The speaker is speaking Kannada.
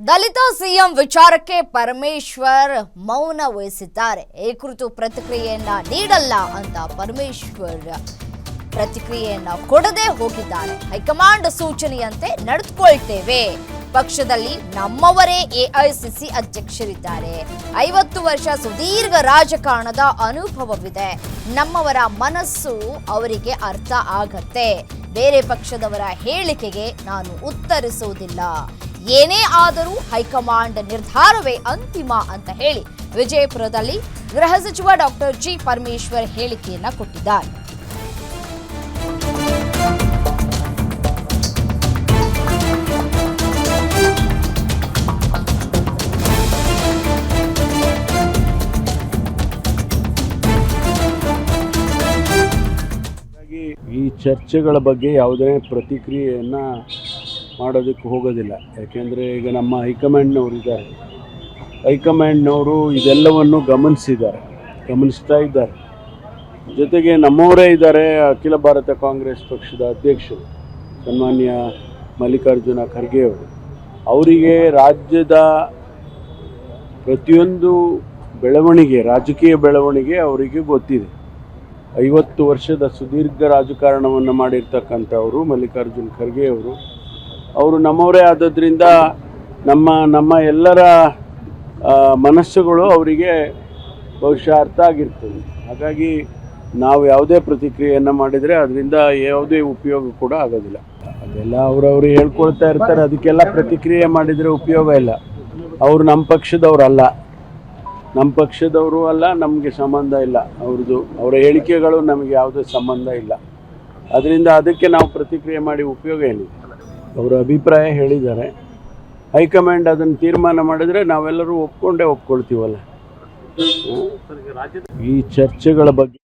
ದಲಿತ ಸಿಎಂ ವಿಚಾರಕ್ಕೆ ಪರಮೇಶ್ವರ್ ಮೌನ ವಹಿಸಿದ್ದಾರೆ. ಈ ಕುರಿತು ಪ್ರತಿಕ್ರಿಯೆಯನ್ನ ನೀಡಲ್ಲ ಅಂತ ಪರಮೇಶ್ವರ್ ಪ್ರತಿಕ್ರಿಯೆಯನ್ನ ಕೊಡದೆ ಹೋಗಿದ್ದಾರೆ. ಹೈಕಮಾಂಡ್ ಸೂಚನೆಯಂತೆ ನಡೆದುಕೊಳ್ತೇವೆ. ಪಕ್ಷದಲ್ಲಿ ನಮ್ಮವರೇ ಎಐಸಿಸಿ ಅಧ್ಯಕ್ಷರಿದ್ದಾರೆ. 50 ವರ್ಷ ಸುದೀರ್ಘ ರಾಜಕಾರಣದ ಅನುಭವವಿದೆ. ನಮ್ಮವರ ಮನಸ್ಸು ಅವರಿಗೆ ಅರ್ಥ ಆಗತ್ತೆ. ಬೇರೆ ಪಕ್ಷದವರ ಹೇಳಿಕೆಗೆ ನಾನು ಉತ್ತರಿಸುವುದಿಲ್ಲ. ಏನೇ ಆದರೂ ಹೈಕಮಾಂಡ್ ನಿರ್ಧಾರವೇ ಅಂತಿಮ ಅಂತ ಹೇಳಿ ವಿಜಯಪುರದಲ್ಲಿ ಗೃಹ ಸಚಿವ ಡಾಕ್ಟರ್ ಜಿ ಪರಮೇಶ್ವರ್ ಹೇಳಿಕೆಯನ್ನ ಕೊಟ್ಟಿದ್ದಾರೆ. ಈ ಚರ್ಚೆಗಳ ಬಗ್ಗೆ ಯಾವುದೇ ಪ್ರತಿಕ್ರಿಯೆಯನ್ನು ಮಾಡೋದಕ್ಕೆ ಹೋಗೋದಿಲ್ಲ. ಯಾಕೆಂದರೆ ಈಗ ನಮ್ಮ ಹೈಕಮಾಂಡ್ನವರು ಇದ್ದಾರೆ. ಹೈಕಮಾಂಡ್ನವರು ಇದೆಲ್ಲವನ್ನು ಗಮನಿಸ್ತಾ ಇದ್ದಾರೆ. ಜೊತೆಗೆ ನಮ್ಮವರೇ ಇದ್ದಾರೆ. ಅಖಿಲ ಭಾರತ ಕಾಂಗ್ರೆಸ್ ಪಕ್ಷದ ಅಧ್ಯಕ್ಷರು ಸನ್ಮಾನ್ಯ ಮಲ್ಲಿಕಾರ್ಜುನ ಖರ್ಗೆ ಅವರು. ಅವರಿಗೆ ರಾಜ್ಯದ ಪ್ರತಿಯೊಂದು ಬೆಳವಣಿಗೆ, ರಾಜಕೀಯ ಬೆಳವಣಿಗೆ ಅವರಿಗೆ ಗೊತ್ತಿದೆ. 50 ವರ್ಷದ ಸುದೀರ್ಘ ರಾಜಕಾರಣವನ್ನು ಮಾಡಿರ್ತಕ್ಕಂಥವರು ಮಲ್ಲಿಕಾರ್ಜುನ್ ಖರ್ಗೆ ಅವರು ನಮ್ಮವರೇ ಆದದ್ರಿಂದ ನಮ್ಮ ಎಲ್ಲರ ಮನಸ್ಸುಗಳು ಅವರಿಗೆ ಬಹುಶಃ ಅರ್ಥ ಆಗಿರ್ತದೆ. ಹಾಗಾಗಿ ನಾವು ಯಾವುದೇ ಪ್ರತಿಕ್ರಿಯೆಯನ್ನು ಮಾಡಿದರೆ ಅದರಿಂದ ಯಾವುದೇ ಉಪಯೋಗ ಕೂಡ ಆಗೋದಿಲ್ಲ. ಅದೆಲ್ಲ ಅವರವರು ಹೇಳ್ಕೊಳ್ತಾ ಇರ್ತಾರೆ. ಅದಕ್ಕೆಲ್ಲ ಪ್ರತಿಕ್ರಿಯೆ ಮಾಡಿದರೆ ಉಪಯೋಗ ಇಲ್ಲ. ಅವರು ನಮ್ಮ ಪಕ್ಷದವರು ಅಲ್ಲ, ನಮಗೆ ಸಂಬಂಧ ಇಲ್ಲ. ಅವರ ಹೇಳಿಕೆಗಳು ನಮಗೆ ಯಾವುದೇ ಸಂಬಂಧ ಇಲ್ಲ. ಅದರಿಂದ ಅದಕ್ಕೆ ನಾವು ಪ್ರತಿಕ್ರಿಯೆ ಮಾಡಿ ಉಪಯೋಗ ಏನಿದೆ. ಅವರ ಅಭಿಪ್ರಾಯ ಹೇಳಿದ್ದಾರೆ. ಹೈಕಮಾಂಡ್ ಅದನ್ನು ತೀರ್ಮಾನ ಮಾಡಿದರೆ ನಾವೆಲ್ಲರೂ ಒಪ್ಕೊಳ್ತೀವಲ್ಲ. ಈ ಚರ್ಚೆಗಳ ಬಗ್ಗೆ